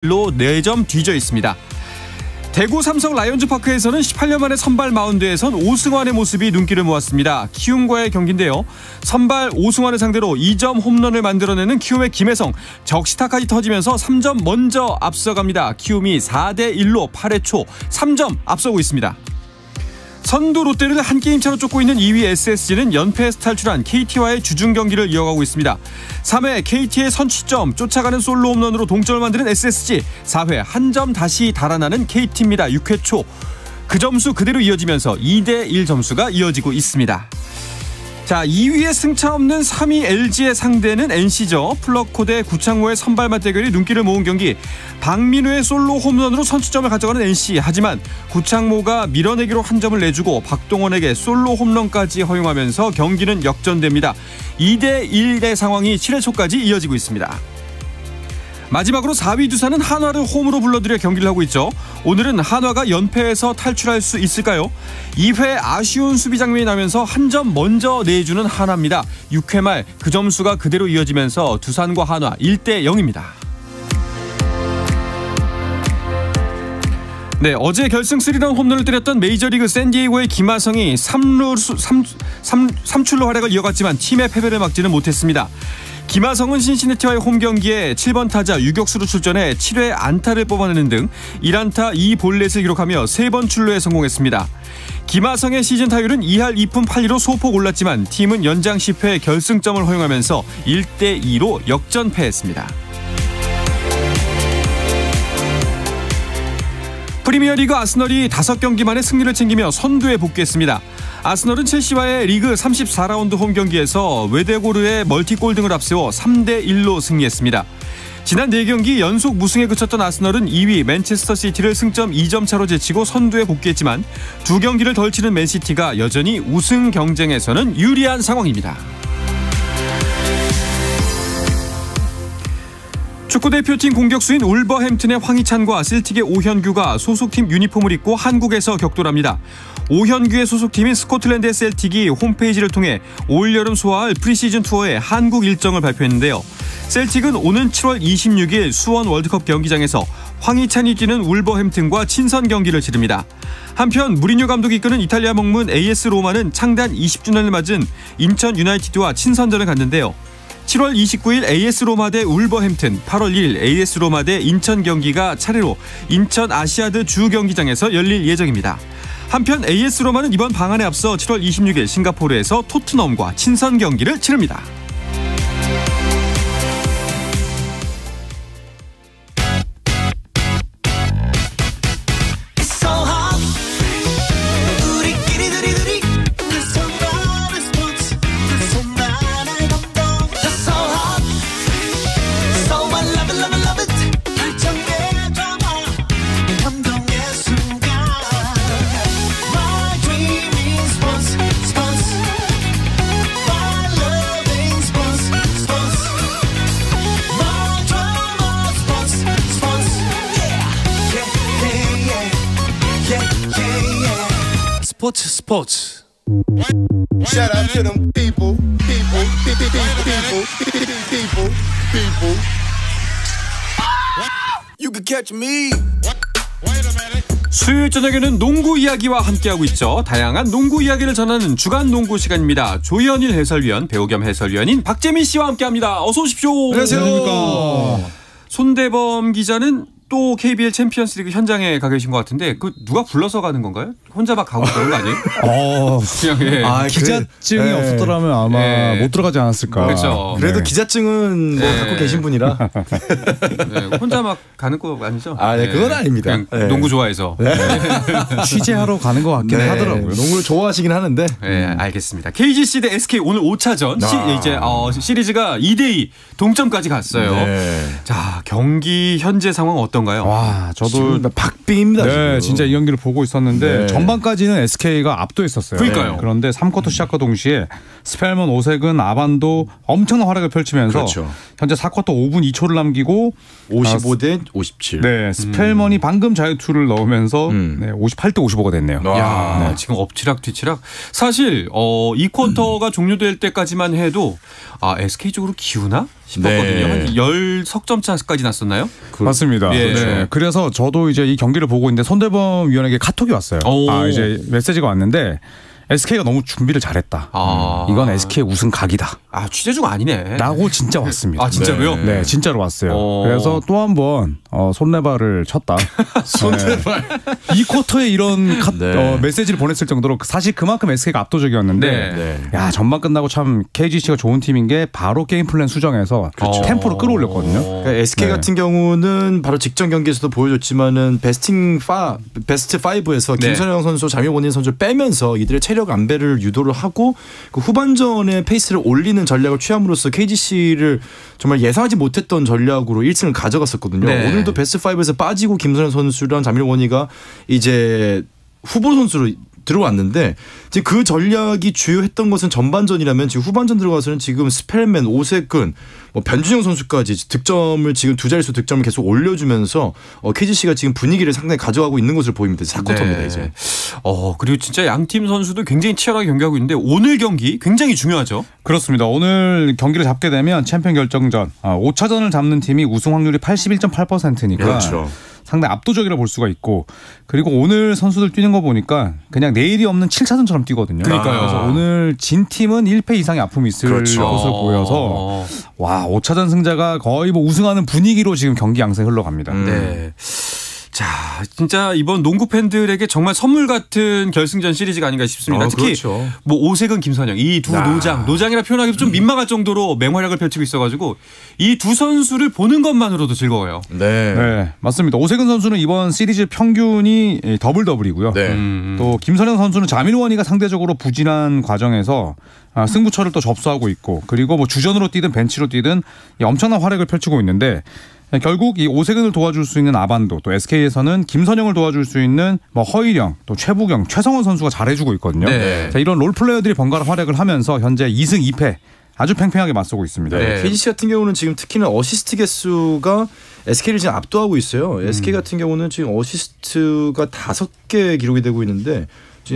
로 4점 뒤져 있습니다. 대구 삼성 라이온즈파크에서는 18년 만에 선발 마운드에선 오승환의 모습이 눈길을 모았습니다. 키움과의 경기인데요. 선발 오승환을 상대로 2점 홈런을 만들어내는 키움의 김혜성, 적시타까지 터지면서 3점 먼저 앞서갑니다. 키움이 4대1로 8회 초 3점 앞서고 있습니다. 선두 롯데를 한 게임 차로 쫓고 있는 2위 SSG는 연패에서 탈출한 KT와의 주중 경기를 이어가고 있습니다. 3회 KT의 선취점, 쫓아가는 솔로 홈런으로 동점을 만드는 SSG, 4회 한 점 다시 달아나는 KT입니다. 6회 초 그 점수 그대로 이어지면서 2대1 점수가 이어지고 있습니다. 자, 2위에 승차 없는 3위 LG의 상대는 NC죠. 플러코 대 구창모의 선발 맞대결이 눈길을 모은 경기. 박민우의 솔로 홈런으로 선취점을 가져가는 NC. 하지만 구창모가 밀어내기로 한 점을 내주고 박동원에게 솔로 홈런까지 허용하면서 경기는 역전됩니다. 2대1의 상황이 7회 초까지 이어지고 있습니다. 마지막으로 4위 두산은 한화를 홈으로 불러들여 경기를 하고 있죠. 오늘은 한화가 연패에서 탈출할 수 있을까요? 2회 아쉬운 수비 장면이 나면서 한 점 먼저 내주는 한화입니다. 6회 말 그 점수가 그대로 이어지면서 두산과 한화 1대0입니다. 네, 어제 결승 3런 홈런을 때렸던 메이저리그 샌디에이고의 김하성이 3출로 활약을 이어갔지만 팀의 패배를 막지는 못했습니다. 김하성은 신시내티와의 홈경기에 7번 타자 유격수로 출전해 7회 안타를 뽑아내는 등 1안타 2볼넷을 기록하며 3번 출루에 성공했습니다. 김하성의 시즌 타율은 2할 2푼 8리로 소폭 올랐지만 팀은 연장 10회 결승점을 허용하면서 1대2로 역전패했습니다. 프리미어리그 아스널이 5경기 만에 승리를 챙기며 선두에 복귀했습니다. 아스널은 첼시와의 리그 34라운드 홈경기에서 웨데고르의 멀티골 등을 앞세워 3대1로 승리했습니다. 지난 4경기 연속 무승에 그쳤던 아스널은 2위 맨체스터 시티를 승점 2점 차로 제치고 선두에 복귀했지만 2경기를 덜 치는 맨시티가 여전히 우승 경쟁에서는 유리한 상황입니다. 축구대표팀 공격수인 울버햄튼의 황희찬과 셀틱의 오현규가 소속팀 유니폼을 입고 한국에서 격돌합니다. 오현규의 소속팀인 스코틀랜드의 셀틱이 홈페이지를 통해 올여름 소화할 프리시즌 투어의 한국 일정을 발표했는데요. 셀틱은 오는 7월 26일 수원 월드컵 경기장에서 황희찬이 뛰는 울버햄튼과 친선 경기를 치릅니다. 한편 무리뉴 감독이 이끄는 이탈리아 명문 AS 로마는 창단 20주년을 맞은 인천 유나이티드와 친선전을 갖는데요. 7월 29일 AS 로마 대 울버햄튼, 8월 1일 AS 로마 대 인천 경기가 차례로 인천 아시아드 주 경기장에서 열릴 예정입니다. 한편 AS 로마는 이번 방한에 앞서 7월 26일 싱가포르에서 토트넘과 친선 경기를 치릅니다. 스포츠. Shout out to them people. You can catch me. 수요일 저녁에는 농구 이야기와 함께하고 있죠. 다양한 농구 이야기를 전하는 주간 농구 시간입니다. 조현일 해설위원, 배우 겸 해설위원인 박재민 씨와 함께합니다. 어서 오십시오. 안녕하세요. 손대범 기자는 또 KBL 챔피언스리그 현장에 가 계신 것 같은데 그 누가 불러서 가는 건가요? 혼자 막 가고 그런 거 아니에요? 그냥 기자증이 없었더라면 아마 못 들어가지 않았을까. 그렇죠. 그래도 기자증은 뭐 갖고 계신 분이라 혼자 막 가는 거 아니죠? 네, 그건 아닙니다. 그냥 농구 좋아해서 취재하러 가는 것 같긴 하더라고요. 농구를 좋아하시긴 하는데. 네, 알겠습니다. KGC 대 SK 오늘 5차전 이제 시리즈가 2대2 동점까지 갔어요. 네. 자, 경기 현재 상황 어떤가요? 와, 저도 박빙입니다. 네, 지금. 진짜 이 경기를 보고 있었는데 전반까지는 SK가 압도했었어요. 그러니까요. 그런데 3쿼터 시작과 동시에 스펠먼, 오색은, 아반도 엄청난 활약을 펼치면서 그렇죠. 현재 4쿼터 5분 2초를 남기고 55대 57. 네, 스펠먼이 방금 자유투를 넣으면서 58대 55가 됐네요. 야, 지금 엎치락 뒤치락. 사실 이 쿼터가 종료될 때까지만 해도 SK 쪽으로 기우나 싶었거든요. 네. 한 10석점 차까지 났었나요? 맞습니다. 예. 네. 그래서 저도 이제 이 경기를 보고 있는데 손대범 위원에게 카톡이 왔어요. 이제 메시지가 왔는데 SK가 너무 준비를 잘했다. 이건 SK의 우승 각이다. 취재주가 아니네. 라고 진짜 왔습니다. 진짜로요? 네, 진짜로 왔어요. 그래서 또 한 번 손레발을 쳤다. 손레발. 이 쿼터에 이런 메시지를 보냈을 정도로 사실 그만큼 SK가 압도적이었는데 야 전반 끝나고 참 KGC가 좋은 팀인 게 바로 게임 플랜 수정해서 템포를 끌어올렸거든요. 그러니까 SK 같은 경우는 바로 직전 경기에서도 보여줬지만은 베스트 5에서 김선영 선수, 장효곤인 선수를 빼면서 이들의 체력 안배를 유도를 하고 그 후반전에 페이스를 올리는 전략을 취함으로써 KGC를 정말 예상하지 못했던 전략으로 1승을 가져갔었거든요. 오늘도 베스트 5에서 빠지고 김선영 선수랑 장효곤이가 이제 후보 선수로 들어왔는데 지금 그 전략이 주요했던 것은 전반전이라면 지금 후반전 들어가서는 지금 스펠맨, 오세근, 변준영 선수까지 득점을 지금 두 자릿수 득점을 계속 올려주면서 KGC가 지금 분위기를 상당히 가져가고 있는 것을 보입니다. 4쿼터입니다 이제. 그리고 진짜 양팀 선수도 굉장히 치열하게 경기하고 있는데 오늘 경기 굉장히 중요하죠. 그렇습니다. 오늘 경기를 잡게 되면 챔피언 결정전 5차전을 잡는 팀이 우승 확률이 81.8%니까 그렇죠. 상당히 압도적이라 볼 수가 있고 그리고 오늘 선수들 뛰는 거 보니까 그냥 내일이 없는 7차전처럼 뛰거든요. 그러니까요. 그래서 오늘 진 팀은 1패 이상의 아픔이 있을 것으로 보여서 와 5차전 승자가 거의 우승하는 분위기로 지금 경기 양상이 흘러갑니다. 네. 자, 진짜 이번 농구 팬들에게 정말 선물 같은 결승전 시리즈가 아닌가 싶습니다. 특히 그렇죠. 오세근, 김선영 이 두 노장이라 표현하기도 좀 민망할 정도로 맹활약을 펼치고 있어가지고 이 두 선수를 보는 것만으로도 즐거워요. 네, 맞습니다. 오세근 선수는 이번 시리즈 평균이 더블이고요. 또 김선영 선수는 자밀원이가 상대적으로 부진한 과정에서 승부처를 또 접수하고 있고 그리고 주전으로 뛰든 벤치로 뛰든 엄청난 활약을 펼치고 있는데 결국 이 오세근을 도와줄 수 있는 아반도 또 SK에서는 김선영을 도와줄 수 있는 허일영 또 최부경 최성원 선수가 잘해주고 있거든요. 자, 이런 롤플레이어들이 번갈아 활약을 하면서 현재 2승 2패 아주 팽팽하게 맞서고 있습니다. KGC 같은 경우는 지금 특히나 어시스트 개수가 SK를 지금 압도하고 있어요. SK 같은 경우는 지금 어시스트가 5개 기록이 되고 있는데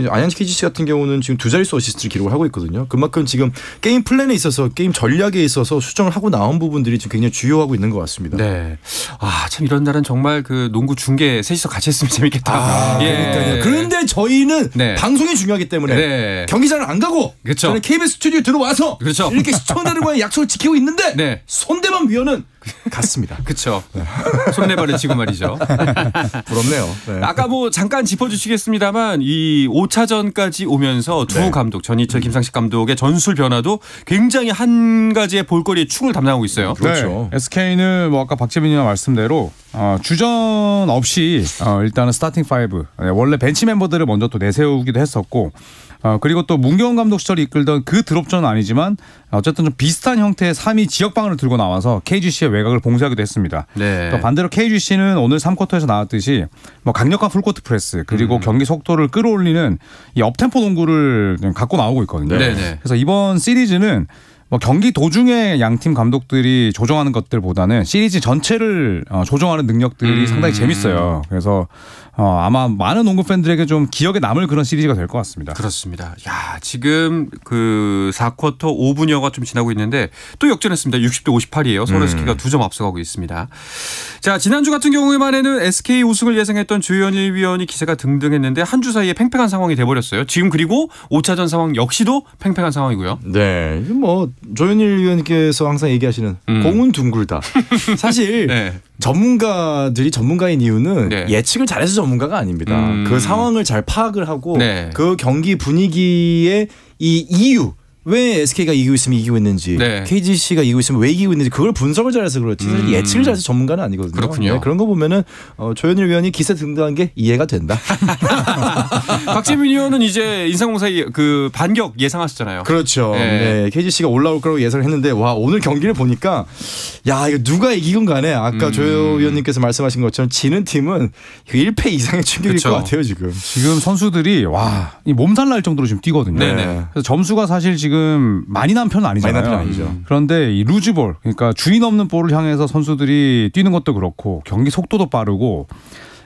안양시 KGC 같은 경우는 지금 두 자릿수 어시스트를 기록을 하고 있거든요. 그만큼 지금 게임 플랜에 있어서 게임 전략에 있어서 수정을 하고 나온 부분들이 지금 굉장히 주요하고 있는 것 같습니다. 네. 참 이런 날은 정말 그 농구 중계 셋이서 같이 했으면 재밌겠다. 그러니까요. 그런데 저희는 방송이 중요하기 때문에 경기장을 안 가고 저는 KBS 스튜디오에 들어와서 이렇게 시청자들과의 약속을 지키고 있는데 손대범 위원은 갔습니다. 그렇죠. 손내발을 치고 말이죠. 부럽네요. 아까 잠깐 짚어주시겠습니다만 이 5차전까지 오면서 두 감독 전희철, 김상식 감독의 전술 변화도 굉장히 한 가지의 볼거리의 축을 담당하고 있어요. 그렇죠. SK는 아까 박재민 의원 말씀대로 주전 없이 일단은 스타팅 5 원래 벤치 멤버들을 먼저 또 내세우기도 했었고 그리고 또 문경원 감독 시절에 이끌던 그 드롭전은 아니지만 어쨌든 좀 비슷한 형태의 3위 지역방을 들고 나와서 KGC의 외곽을 봉쇄하기도 했습니다. 또 반대로 KGC는 오늘 3쿼터에서 나왔듯이 강력한 풀코트 프레스 그리고 경기 속도를 끌어올리는 이 업템포 농구를 갖고 나오고 있거든요. 그래서 이번 시리즈는 경기 도중에 양팀 감독들이 조정하는 것들보다는 시리즈 전체를 조정하는 능력들이 상당히 재밌어요. 그래서 아마 많은 농구 팬들에게 좀 기억에 남을 그런 시리즈가 될 것 같습니다. 그렇습니다. 야, 지금 그 4쿼터 5분여가 좀 지나고 있는데 또 역전했습니다. 60대 58이에요. 서울 SK가 2점 앞서가고 있습니다. 자, 지난주 같은 경우에만에는 SK 우승을 예상했던 주현일 위원이 기세가 등등했는데 한 주 사이에 팽팽한 상황이 돼버렸어요. 지금 그리고 5차전 상황 역시도 팽팽한 상황이고요. 네, 조현일 위원께서 항상 얘기하시는 공은 둥글다. 사실 전문가들이 전문가인 이유는 예측을 잘해서 전문가가 아닙니다. 그 상황을 잘 파악을 하고 그 경기 분위기의 이 이유 왜 SK가 이기고 있으면 이기고 있는지 KGC가 이기고 있으면 왜 이기고 있는지 그걸 분석을 잘해서 그렇지 사실 예측을 잘해서 전문가는 아니거든요. 그렇군요. 그런 거 보면은 조현일 위원이 기세 등등한 게 이해가 된다. 박재민 위원은 이제 인상공사의 그 반격 예상하셨잖아요. 그렇죠. KGC가 올라올 거라고 예상을 했는데 와 오늘 경기를 보니까 야 이거 누가 이기건 간에 아까 조 위원님께서 말씀하신 것처럼 지는 팀은 1패 이상의 충격일 것 같아요 지금. 지금 선수들이 이 몸살 날 정도로 지금 뛰거든요. 그래서 점수가 사실 지금 많이 난 편은 아니잖아요. 많이 난 편 아니죠. 그런데 이 루즈볼 그러니까 주인 없는 볼을 향해서 선수들이 뛰는 것도 그렇고 경기 속도도 빠르고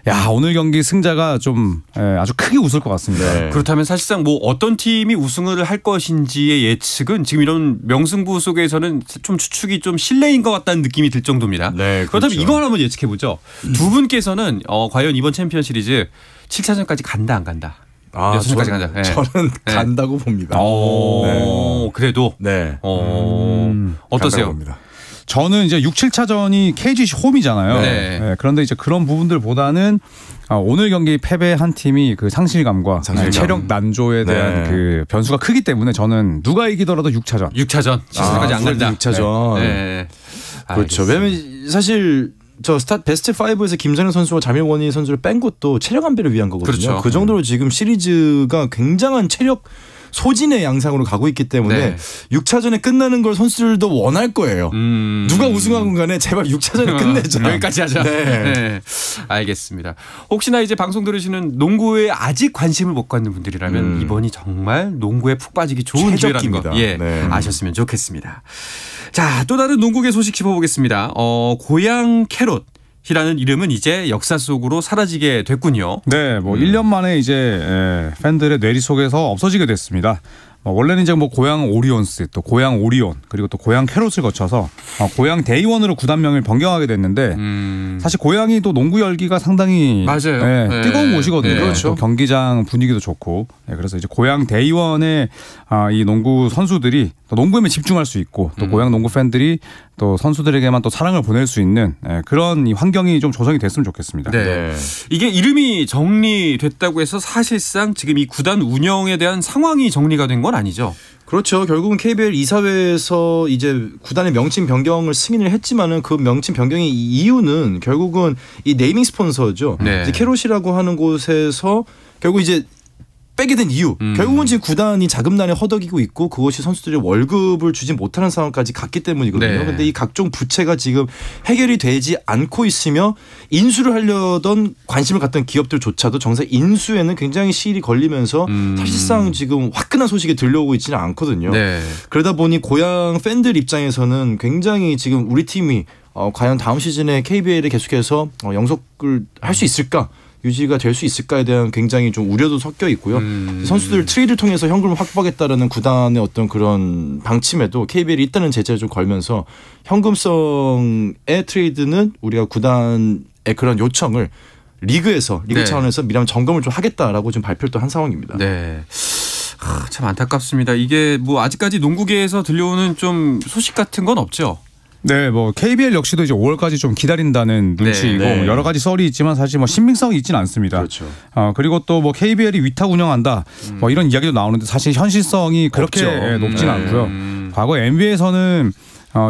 야 오늘 경기 승자가 좀 아주 크게 웃을 것 같습니다. 네. 그렇다면 사실상 뭐 어떤 팀이 우승을 할 것인지의 예측은 지금 이런 명승부 속에서는 좀 추측이 좀 실례인 것 같다는 느낌이 들 정도입니다. 네, 그렇다면 그렇죠. 이거 한번 예측해 보죠. 두 분께서는 과연 이번 챔피언 시리즈 7차전까지 간다 안 간다? 6차전까지 간다. 네. 저는 네. 간다고 봅니다. 그래도 네. 어떠세요? 간다고 봅니다. 저는 이제 6, 7차전이 KGC 홈이잖아요. 네. 네, 그런데 이제 그런 부분들보다는 오늘 경기 패배한 팀이 그 상실감과 체력 난조에 대한 네. 그 변수가 크기 때문에 저는 누가 이기더라도 6차전. 6차전 7차전까지 안 간다. 6차전. 네. 그렇죠. 알겠습니다. 왜냐면 사실 저 베스트 5에서 김선영 선수와 자밀원희 선수를 뺀 것도 체력 안배를 위한 거거든요. 그렇죠. 그 정도로 지금 시리즈가 굉장한 체력 소진의 양상으로 가고 있기 때문에 네. 6차전에 끝나는 걸 선수들도 원할 거예요. 누가 우승하건 간에 제발 6차전에 끝내자. 여기까지 하자. 네. 네. 알겠습니다. 혹시나 이제 방송 들으시는 농구에 아직 관심을 못 갖는 분들이라면 이번이 정말 농구에 푹 빠지기 좋은 기회라는 거 최적기입니다. 네. 아셨으면 좋겠습니다. 자, 또 다른 농구계 소식 짚어보겠습니다. 고양 캐롯. 이라는 이름은 이제 역사 속으로 사라지게 됐군요. 네, 뭐 1년 만에 이제 팬들의 뇌리 속에서 없어지게 됐습니다. 원래는 이제 뭐 고양 오리온스, 또 고양 오리온, 그리고 또 고양 캐롯을 거쳐서 고양 데이원으로 구단명을 변경하게 됐는데 사실 고양이 또 농구 열기가 상당히 맞아요. 네. 뜨거운 곳이거든요. 네. 그렇죠. 경기장 분위기도 좋고. 그래서 이제 고양 데이원의 이 농구 선수들이 또 농구에만 집중할 수 있고 또 고양 농구 팬들이 또 선수들에게만 또 사랑을 보낼 수 있는 그런 이 환경이 좀 조성이 됐으면 좋겠습니다. 네. 네. 이게 이름이 정리됐다고 해서 사실상 지금 이 구단 운영에 대한 상황이 정리가 된 건 아니죠. 그렇죠. 결국은 KBL 이사회에서 이제 구단의 명칭 변경을 승인을 했지만은 그 명칭 변경의 이유는 결국은 이 네이밍 스폰서죠. 네. 이제 캐롯이라고 하는 곳에서 결국 이제 빼게 된 이유. 결국은 지금 구단이 자금난에 허덕이고 있고 그것이 선수들이 월급을 주지 못하는 상황까지 갔기 때문이거든요. 네. 그런데 이 각종 부채가 지금 해결이 되지 않고 있으며 인수를 하려던 관심을 갖던 기업들조차도 정작 인수에는 굉장히 시일이 걸리면서 사실상 지금 화끈한 소식이 들려오고 있지는 않거든요. 네. 그러다 보니 고양 팬들 입장에서는 굉장히 지금 우리 팀이 과연 다음 시즌에 KBL에 계속해서 영속을 할 수 있을까? 유지가 될 수 있을까에 대한 굉장히 좀 우려도 섞여 있고요. 선수들 트레이드를 통해서 현금을 확보하겠다라는 구단의 어떤 그런 방침에도 KBL이 있다는 제재를 좀 걸면서 현금성의 트레이드는 우리가 구단의 그런 요청을 리그 네. 차원에서 미리 점검을 좀 하겠다라고 좀 발표를 또 한 상황입니다. 네. 참 안타깝습니다. 이게 뭐 아직까지 농구계에서 들려오는 좀 소식 같은 건 없죠. 네, 뭐 KBL 역시도 이제 5월까지 좀 기다린다는 눈치이고 네. 여러 가지 썰이 있지만 사실 뭐 신빙성이 있지는 않습니다. 그렇죠. 그리고 또 뭐 KBL이 위탁 운영한다, 뭐 이런 이야기도 나오는데 사실 현실성이 그렇게 없죠. 높지는 않고요. 과거 NBA에서는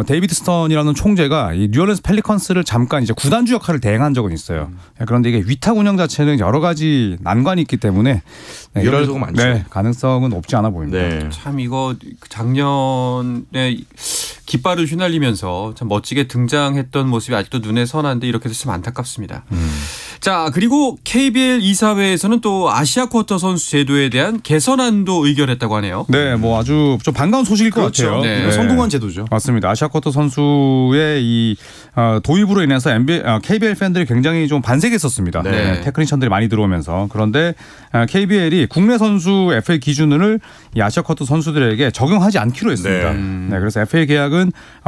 데이비드 스턴이라는 총재가 이 뉴올리언스 펠리컨스를 잠깐 이제 구단주 역할을 대행한 적은 있어요. 그런데 이게 위탁 운영 자체는 여러 가지 난관이 있기 때문에 위험할 조금 많죠. 네, 가능성은 높지 않아 보입니다. 네. 참 이거 작년에 깃발을 휘날리면서 참 멋지게 등장했던 모습이 아직도 눈에 선한데 이렇게 돼서 참 안타깝습니다. 자, 그리고 KBL 이사회에서는 또 아시아 쿼터 선수 제도에 대한 개선안도 의결했다고 하네요. 네, 뭐 아주 좀 반가운 소식일 것 그렇죠. 같아요. 네. 이거 성공한 제도죠. 맞습니다. 아시아 쿼터 선수의 이 도입으로 인해서 KBL 팬들이 굉장히 좀 반색했었습니다. 네. 테크니션들이 많이 들어오면서. 그런데 KBL이 국내 선수 FA 기준을 이 아시아 쿼터 선수들에게 적용하지 않기로 했습니다. 네, 그래서 FA 계약은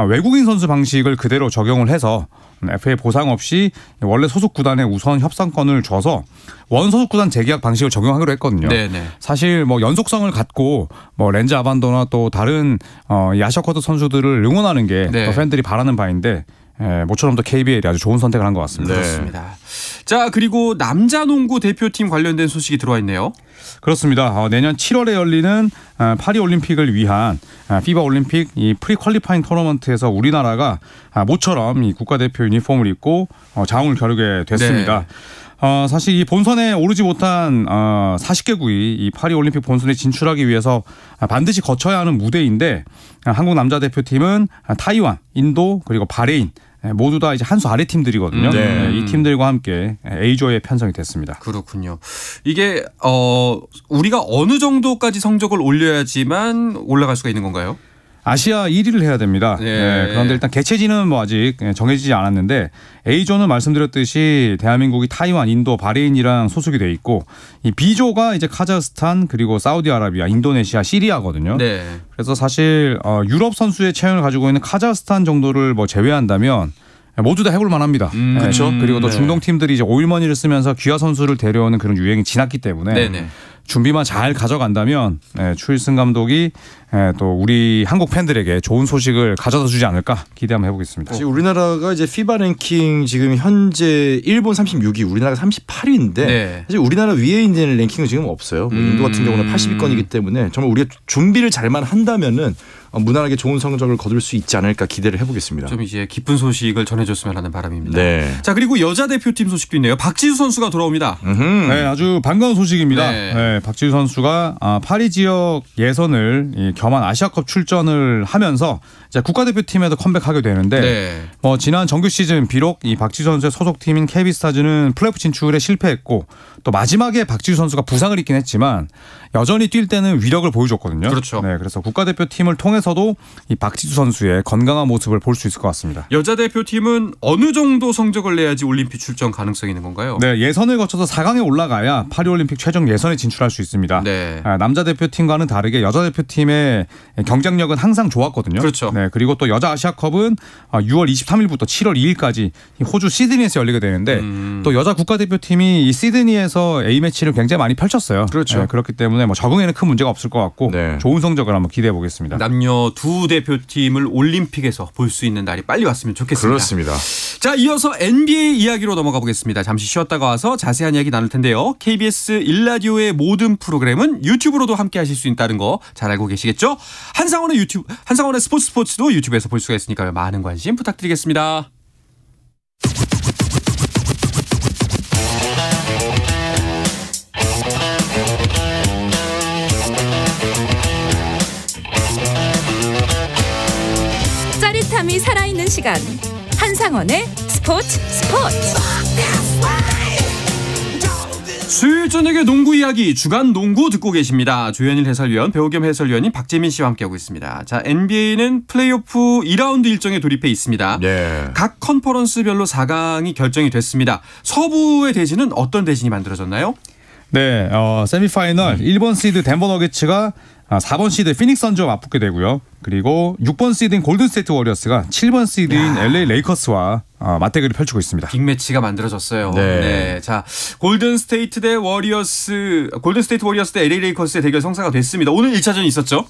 외국인 선수 방식을 그대로 적용을 해서 FA 보상 없이 원래 소속 구단에 우선 협상권을 줘서 원소속 구단 재계약 방식을 적용하기로 했거든요. 네네. 사실 뭐 연속성을 갖고 뭐 렌즈 아반도나 또 다른 이 아시아 쿼터 선수들을 응원하는 게 네. 더 팬들이 바라는 바인데 모처럼 또 KBL이 아주 좋은 선택을 한 것 같습니다. 네. 그렇습니다. 자, 그리고 남자 농구 대표팀 관련된 소식이 들어와 있네요. 그렇습니다. 내년 7월에 열리는 파리 올림픽을 위한 피바 올림픽 이 프리 퀄리파잉 토너먼트에서 우리나라가 모처럼 이 국가대표 유니폼을 입고 자웅을 겨루게 됐습니다. 네. 사실 이 본선에 오르지 못한 40개국이 이 파리 올림픽 본선에 진출하기 위해서 반드시 거쳐야 하는 무대인데 한국 남자 대표팀은 타이완, 인도 그리고 바레인 모두 다 이제 한 수 아래 팀들이거든요. 네. 이 팀들과 함께 A조에 편성이 됐습니다. 그렇군요. 이게 우리가 어느 정도까지 성적을 올려야지만 올라갈 수가 있는 건가요? 아시아 1위를 해야 됩니다. 그런데 일단 개최지는 뭐 아직 정해지지 않았는데 A조는 말씀드렸듯이 대한민국이 타이완, 인도, 바레인이랑 소속이 돼 있고 이 B조가 이제 카자흐스탄 그리고 사우디아라비아, 인도네시아, 시리아거든요. 그래서 사실 유럽 선수의 체형을 가지고 있는 카자흐스탄 정도를 뭐 제외한다면 모두 다 해볼 만합니다. 그렇죠. 그리고 또 중동 팀들이 이제 오일머니를 쓰면서 귀화 선수를 데려오는 그런 유행이 지났기 때문에 준비만 잘 가져간다면 추일승 감독이 또 우리 한국 팬들에게 좋은 소식을 가져다 주지 않을까 기대 한번 해보겠습니다. 지금 우리나라가 이제 피바 랭킹 지금 현재 일본 36위, 우리나라가 38위인데 사실 우리나라 위에 있는 랭킹은 지금 없어요. 인도 같은 경우는 80위권이기 때문에 정말 우리가 준비를 잘만 한다면은 무난하게 좋은 성적을 거둘 수 있지 않을까 기대를 해보겠습니다. 좀 이제 기쁜 소식을 전해줬으면 하는 바람입니다. 자, 그리고 여자 대표팀 소식도 있네요. 박지수 선수가 돌아옵니다. 네, 아주 반가운 소식입니다. 박지수 선수가 파리 지역 예선을 겸한 아시아컵 출전을 하면서 이제 국가대표팀에도 컴백하게 되는데 지난 정규 시즌 비록 이 박지수 선수의 소속팀인 KB스타즈는 플레이오프 진출에 실패했고 또 마지막에 박지수 선수가 부상을 입긴 했지만 여전히 뛸 때는 위력을 보여줬거든요. 그렇죠. 그래서 국가대표팀을 통해서도 이 박지수 선수의 건강한 모습을 볼 수 있을 것 같습니다. 여자 대표팀은 어느 정도 성적을 내야지 올림픽 출전 가능성이 있는 건가요? 네, 예선을 거쳐서 4강에 올라가야 파리올림픽 최종 예선에 진출할 수 있습니다. 남자 대표팀과는 다르게 여자 대표팀의 경쟁력은 항상 좋았거든요. 그렇죠. 그리고 또 여자 아시아컵은 6월 23일부터 7월 2일까지 호주 시드니에서 열리게 되는데 또 여자 국가대표팀이 이 시드니에서 A매치를 굉장히 많이 펼쳤어요. 그렇죠. 그렇기 때문에 뭐 적응에는 큰 문제가 없을 것 같고 좋은 성적을 한번 기대해 보겠습니다. 남녀 두 대표팀을 올림픽에서 볼 수 있는 날이 빨리 왔으면 좋겠습니다. 그렇습니다. 자, 이어서 NBA 이야기로 넘어가 보겠습니다. 잠시 쉬었다가 와서 자세한 이야기 나눌 텐데요. KBS 1라디오의 모든 프로그램은 유튜브로도 함께 하실 수 있다는 거 잘 알고 계시겠죠? 한상원의 스포츠도 유튜브에서 볼 수가 있으니까요. 많은 관심 부탁드리겠습니다. 짜릿함이 살아있는 시간, 한상원의 스포츠. 수요일 저녁의 농구 이야기 주간 농구 듣고 계십니다. 조현일 해설위원, 배우 겸 해설위원인 박재민 씨와 함께하고 있습니다. 자, NBA는 플레이오프 2라운드 일정에 돌입해 있습니다. 각 컨퍼런스별로 4강이 결정이 됐습니다. 서부의 대진은 어떤 대진이 만들어졌나요? 네, 세미파이널 1번 시드 덴버 너게츠가 4번 시드 피닉스 선즈와 맞붙게 되고요. 그리고 6번 시드인 골든스테이트 워리어스가 7번 시드인 LA 레이커스와 맞대결을 펼치고 있습니다. 빅매치가 만들어졌어요. 자, 골든스테이트 워리어스 대 LA 레이커스의 대결 성사가 됐습니다. 오늘 1차전이 있었죠?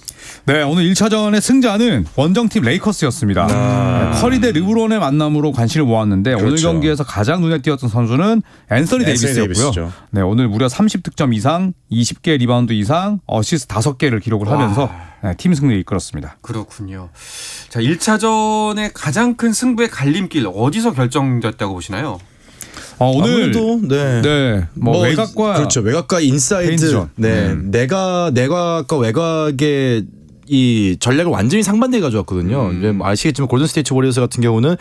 네, 오늘 1차전의 승자는 원정팀 레이커스였습니다. 커리 대 르브론의 만남으로 관심을 모았는데 오늘 경기에서 가장 눈에 띄었던 선수는 앤서니 데이비스였고요. 네, 오늘 무려 30득점 이상, 20개 리바운드 이상, 어시스트 5개를 기록을 하면서 팀 승리를 이끌었습니다. 그렇군요. 자, 1차전의 가장 큰 승부의 갈림길 어디서 결정됐다고 보시나요? 오늘도 외곽과 인사이드, 내곽과 외곽의 이 전략을 완전히 상반되게 가져왔거든요. 아시겠지만 골든스테이트 워리어스 같은 경우는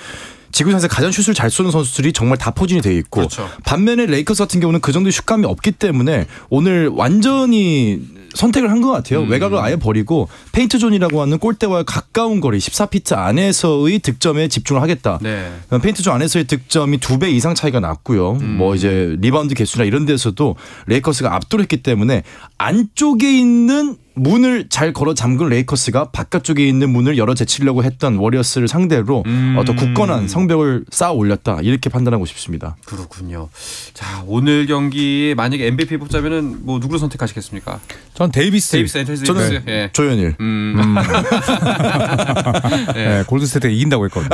지구상에서 가장 슛을 잘 쏘는 선수들이 정말 다 포진이 돼 있고 반면에 레이커스 같은 경우는 그 정도의 슛감이 없기 때문에 오늘 완전히 선택을 한 것 같아요. 외곽을 아예 버리고 페인트 존이라고 하는 골대와 가까운 거리 14피트 안에서의 득점에 집중을 하겠다. 페인트 존 안에서의 득점이 2배 이상 차이가 났고요. 뭐 이제 리바운드 개수나 이런 데서도 레이커스가 압도를 했기 때문에 안쪽에 있는 문을 잘 걸어 잠근 레이커스가 바깥쪽에 있는 문을 열어 제치려고 했던 워리어스를 상대로 더 굳건한 성벽을 쌓아 올렸다. 이렇게 판단하고 싶습니다. 그렇군요. 자, 오늘 경기 만약에 MVP 뽑자면은 뭐 누구를 선택하시겠습니까? 전 데이비스. 저는 조현일. 골든스테이트가 이긴다고 했거든요.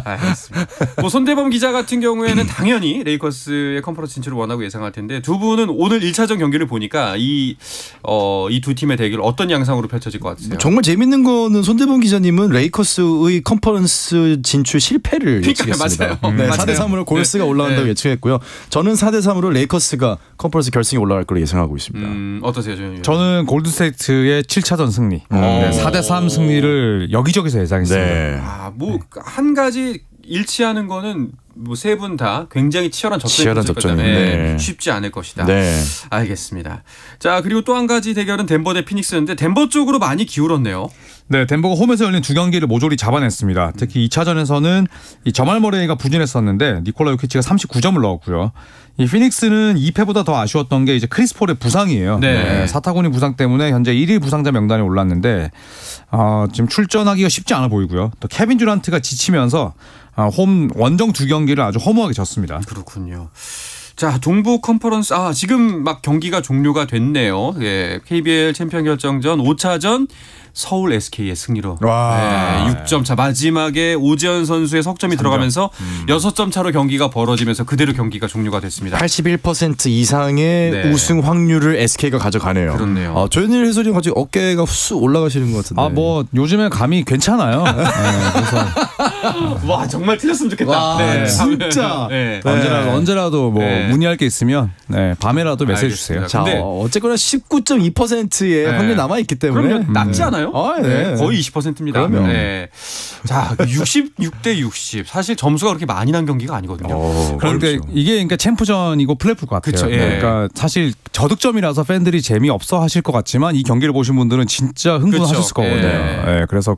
알겠습니다. 뭐 손대범 기자 같은 경우에는 당연히 레이커스의 컨퍼런스 진출을 원하고 예상할 텐데 두 분은 오늘 1차전 경기를 보니까 이 두 팀의 대결 어떤 양상으로 펼쳐질 것 같으세요? 정말 재밌는 거는 손대범 기자님은 레이커스의 컨퍼런스 진출 실패를 예측했습니다. 맞아요. 4대3으로 골스가 올라간다고 예측했고요. 저는 4대3으로 레이커스가 컨퍼런스 결승에 올라갈 걸로 예상하고 있습니다. 어떠세요? 저는 골든스테이트의 7차전 승리, 4대3 승리를 여기저기서 예상했습니다. 뭐 한 가지 일치하는 거는 뭐 세 분 다 굉장히 치열한 접전이 네. 쉽지 않을 것이다. 네. 알겠습니다. 자, 그리고 또 한 가지 대결은 덴버 대 피닉스인데 덴버 쪽으로 많이 기울었네요. 네, 덴버가 홈에서 열린 두 경기를 모조리 잡아냈습니다. 특히 2차전에서는 이 저말 머레이가 부진했었는데 니콜라 요키치가 39점을 넣었고요. 이 피닉스는 2패보다 더 아쉬웠던 게 이제 크리스 폴의 부상이에요. 네. 사타구니 부상 때문에 현재 1위 부상자 명단에 올랐는데 지금 출전하기가 쉽지 않아 보이고요. 또 케빈 듀란트가 지치면서 홈 원정 두 경기를 아주 허무하게 졌습니다. 그렇군요. 자, 동부 컨퍼런스 지금 막 경기가 종료가 됐네요. 예, KBL 챔피언 결정전 5차전 서울 SK의 승리로 와. 6점 차 마지막에 오재현 선수의 석점이 3점. 들어가면서 6점 차로 경기가 벌어지면서 그대로 경기가 종료가 됐습니다. 81% 이상의 네. 우승 확률을 SK가 가져가네요. 그렇네요. 조현일 해설위원 갑자기 어깨가 쑥 올라가시는 것 같은데. 뭐 요즘에 감이 괜찮아요. 네, 그래서 와, 정말 틀렸으면 좋겠다. 와, 진짜. 네. 언제라도 뭐 네. 문의할 게 있으면 밤에라도 메시지 주세요. 알겠습니다. 자, 근데 어쨌거나 19.2%의 네. 확률이 남아 있기 때문에 그러면 낮지 않아요? 네. 거의 20%입니다. 그럼요. 네. 자, 66대 60. 사실 점수가 그렇게 많이 난 경기가 아니거든요. 그런데 어렵죠. 이게 그러니까 챔프전이고 플레이오프 같아요. 그쵸, 예. 그러니까 사실 저득점이라서 팬들이 재미없어 하실 것 같지만 이 경기를 보신 분들은 진짜 흥분하셨을 그쵸. 거거든요. 예. 예, 그래서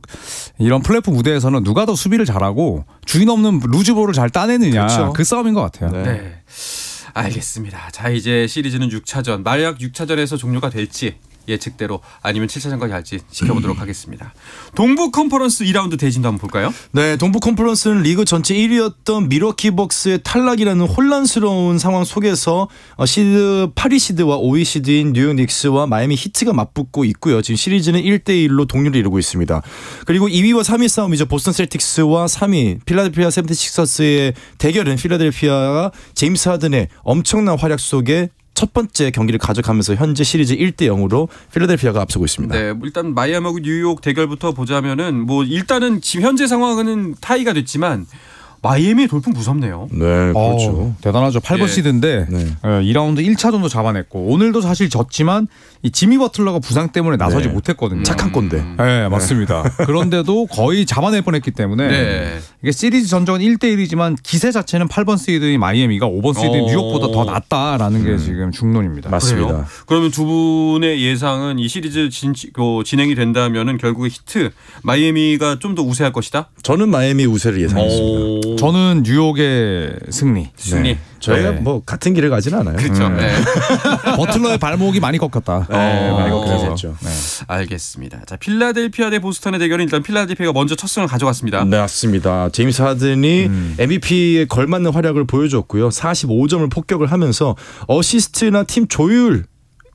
이런 플레이오프 무대에서는 누가 더 수비를 잘하고 주인 없는 루즈볼을 잘 따내느냐 그쵸. 그 싸움인 것 같아요. 네. 네. 알겠습니다. 자, 이제 시리즈는 6차전. 만약 6차전에서 종료가 될지 예측대로 아니면 7차전까지 갈지 지켜보도록 하겠습니다. 동부 컨퍼런스 2라운드 대진도 한번 볼까요? 네, 동부 컨퍼런스는 리그 전체 1위였던 밀워키 벅스의 탈락이라는 혼란스러운 상황 속에서 시드 8위 시드와 5위 시드인 뉴욕 닉스와 마이애미 히트가 맞붙고 있고요. 지금 시리즈는 1대1로 동률을 이루고 있습니다. 그리고 2위와 3위 싸움이죠. 보스턴 셀틱스와 3위 필라델피아 세븐티식서스의 대결은 필라델피아가 제임스 하든의 엄청난 활약 속에 첫 번째 경기를 가져가면서 현재 시리즈 1대0으로 필라델피아가 앞서고 있습니다. 네, 일단 마이애미하고 뉴욕 대결부터 보자면은 뭐 일단은 지금 현재 상황은 타이가 됐지만 마이애미의 돌풍 무섭네요. 네, 그렇죠. 대단하죠. 8번 예. 시드인데 네. 2라운드 1차전도 잡아냈고 오늘도 사실 졌지만 이 지미 버틀러가 부상 때문에 나서지 네. 못했거든요. 착한 꼰대. 네, 맞습니다. 그런데도 거의 잡아낼 뻔했기 때문에 네. 이게 시리즈 전적은 1대1이지만 기세 자체는 8번 시드인 마이애미가 5번 시드인 뉴욕보다 더 낫다라는 게 지금 중론입니다. 맞습니다. 그래요? 그러면 두 분의 예상은 이 시리즈 진행이 된다면은 결국에 히트 마이애미가 좀 더 우세할 것이다. 저는 마이애미 우세를 예상했습니다. 저는 뉴욕의 승리. 승리. 저희가 네. 뭐 같은 길을 가지는 않아요. 그렇죠. 네. 버틀러의 발목이 많이 꺾였다. 많이 꺾이긴 그래서. 했죠. 네. 알겠습니다. 자, 필라델피아 대 보스턴의 대결은 일단 필라델피아가 먼저 첫 승을 가져갔습니다. 네, 맞습니다. 제임스 하든이 MVP에 걸맞는 활약을 보여줬고요. 45점을 폭격을 하면서 어시스트나 팀 조율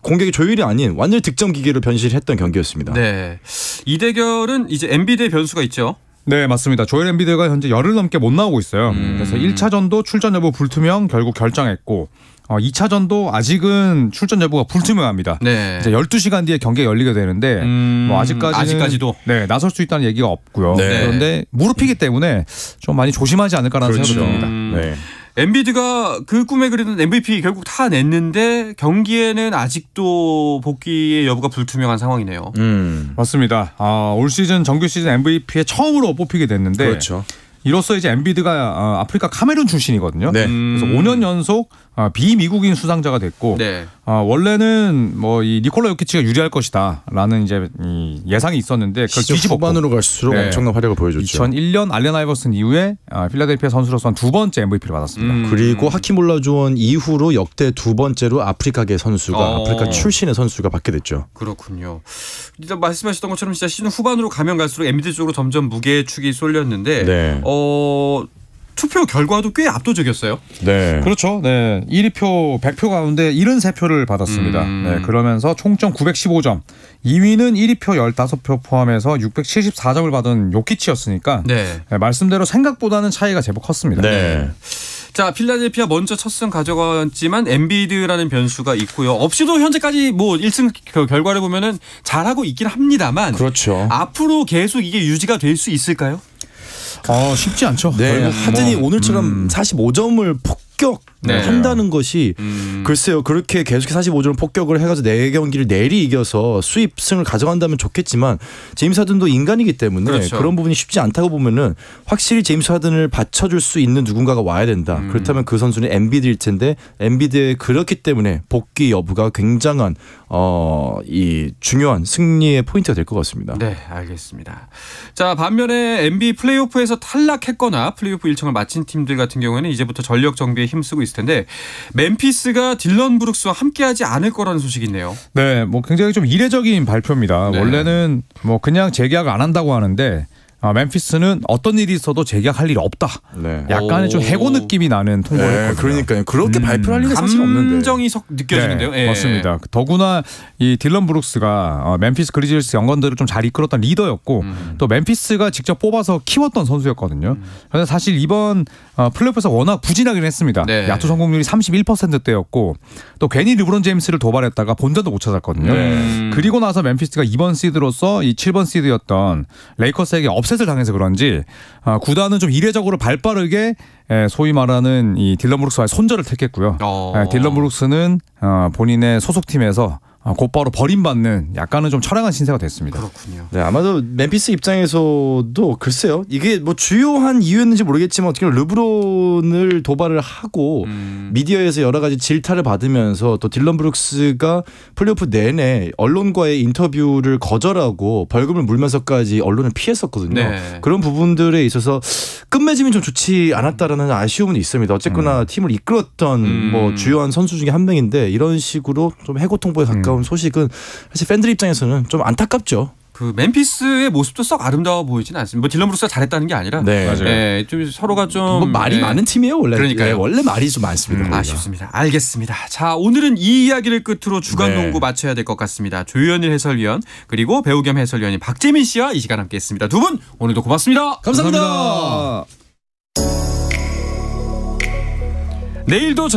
공격의 조율이 아닌 완전히 득점 기계로 변신했던 경기였습니다. 네. 이 대결은 이제 엔비디의 변수가 있죠. 네, 맞습니다. 조엘 엠비드가 현재 열흘 넘게 못 나오고 있어요. 그래서 1차전도 출전 여부 불투명 결국 결정했고 2차전도 아직은 출전 여부가 불투명합니다. 네. 이제 12시간 뒤에 경기가 열리게 되는데 뭐 아직까지도 네, 나설 수 있다는 얘기가 없고요. 네. 그런데 무릎이기 때문에 좀 많이 조심하지 않을까라는 그렇죠. 생각이 듭니다. 네. 엔비드가 그 꿈에 그리던 MVP 결국 다 냈는데 경기에는 아직도 복귀의 여부가 불투명한 상황이네요. 맞습니다. 올 시즌 정규 시즌 MVP에 처음으로 뽑히게 됐는데 그렇죠. 이로써 이제 엔비드가 아프리카 카메룬 출신이거든요. 네. 그래서 5년 연속 비미국인 수상자가 됐고 네. 원래는 뭐 이 니콜라 요키치가 유리할 것이다라는 이제 이 예상이 있었는데 그걸 시즌 뒤집었고 후반으로 갈수록 네. 엄청난 활약을 보여줬죠. 2001년 알렌 아이버슨 이후에 필라델피아 선수로서는 두 번째 MVP를 받았습니다. 그리고 하킴 올라주원 이후로 역대 두 번째로 아프리카계 선수가 아프리카 출신의 선수가 받게 됐죠. 그렇군요. 일단 말씀하셨던 것처럼 진짜 시즌 후반으로 가면 갈수록 엔비드 쪽으로 점점 무게축이 쏠렸는데 네. 투표 결과도 꽤 압도적이었어요. 네. 그렇죠. 네. 1위표 100표 가운데 73표를 받았습니다. 네. 그러면서 총점 915점. 2위는 1위표 15표 포함해서 674점을 받은 요키치였으니까 네. 네, 말씀대로 생각보다는 차이가 제법 컸습니다. 네. 자, 필라델피아 먼저 첫 승 가져갔지만 엔비드라는 변수가 있고요. 없이도 현재까지 뭐 1승 결과를 보면은 잘하고 있긴 합니다만 그렇죠. 앞으로 계속 이게 유지가 될 수 있을까요? 쉽지 않죠. 네. 결국 하든이 뭐, 오늘처럼 45점을 폭격 네. 한다는 것이 글쎄요 그렇게 계속해서 45점을 폭격을 해가지고 4경기를 내리 이겨서 수입승을 가져간다면 좋겠지만 제임스 하든도 인간이기 때문에 그렇죠. 그런 부분이 쉽지 않다고 보면은 확실히 제임스 하든을 받쳐줄 수 있는 누군가가 와야 된다. 그렇다면 그 선수는 엠비드일 텐데 엠비드에 그렇기 때문에 복귀 여부가 굉장한 이 중요한 승리의 포인트가 될 것 같습니다. 네, 알겠습니다. 자, 반면에 NBA 플레이오프에서 탈락했거나 플레이오프 일정을 마친 팀들 같은 경우에는 이제부터 전력 정비에 힘쓰고 있을 텐데 멤피스가 딜런 브룩스와 함께하지 않을 거라는 소식이 있네요. 네, 뭐 굉장히 좀 이례적인 발표입니다. 네. 원래는 뭐 그냥 재계약 안 한다고 하는데 멤피스는 어떤 일이 있어도 재계약할 일 없다. 네. 약간의 좀 해고 느낌이 나는 통보를 네, 했거든요. 그러니까요. 그렇게 발표할 일은 사실 없는데. 감정이 석 느껴지는데요. 네, 예. 맞습니다. 더구나 이 딜런 브룩스가 멤피스 그리즐스 연건들을 좀 잘 이끌었던 리더였고 또 멤피스가 직접 뽑아서 키웠던 선수였거든요. 그래서 사실 이번 플레이오프에서 워낙 부진하긴 했습니다. 네. 야투 성공률이 31%대였고 또 괜히 르브론 제임스를 도발했다가 본전도 못 찾았거든요. 그리고 나서 멤피스가 2번 시드로서 이 7번 시드였던 레이커스에게 업셋을 당해서 그런지 구단은 좀 이례적으로 발빠르게 소위 말하는 이 딜런 브룩스와의 손절을 택했고요. 딜런 브룩스는 본인의 소속팀에서 곧바로 버림받는 약간은 좀 처량한 신세가 됐습니다. 그렇군요. 네, 아마도 멤피스 입장에서도 글쎄요. 이게 뭐 주요한 이유였는지 모르겠지만 어떻게 보면 르브론을 도발을 하고 미디어에서 여러 가지 질타를 받으면서 또 딜런 브룩스가 플레이오프 내내 언론과의 인터뷰를 거절하고 벌금을 물면서까지 언론을 피했었거든요. 네. 그런 부분들에 있어서 끝맺음이 좀 좋지 않았다라는 아쉬움은 있습니다. 어쨌거나 팀을 이끌었던 뭐 주요한 선수 중에 한 명인데 이런 식으로 좀 해고 통보에 가까운 소식은 사실 팬들 입장에서는 좀 안타깝죠. 그 멤피스의 모습도 썩 아름다워 보이진 않습니다. 뭐 딜런 브룩스가 잘했다는 게 아니라 네. 맞아요. 예, 좀 서로가 좀 뭐 말이 예, 많은 팀이에요 원래. 그러니까요. 네, 원래 말이 좀 많습니다. 아쉽습니다. 알겠습니다. 자, 오늘은 이 이야기를 끝으로 주간 네. 농구 마쳐야 될 것 같습니다. 조현일 해설위원 그리고 배우 겸 해설위원인 박재민 씨와 이 시간 함께했습니다. 두 분 오늘도 고맙습니다. 감사합니다. 내일도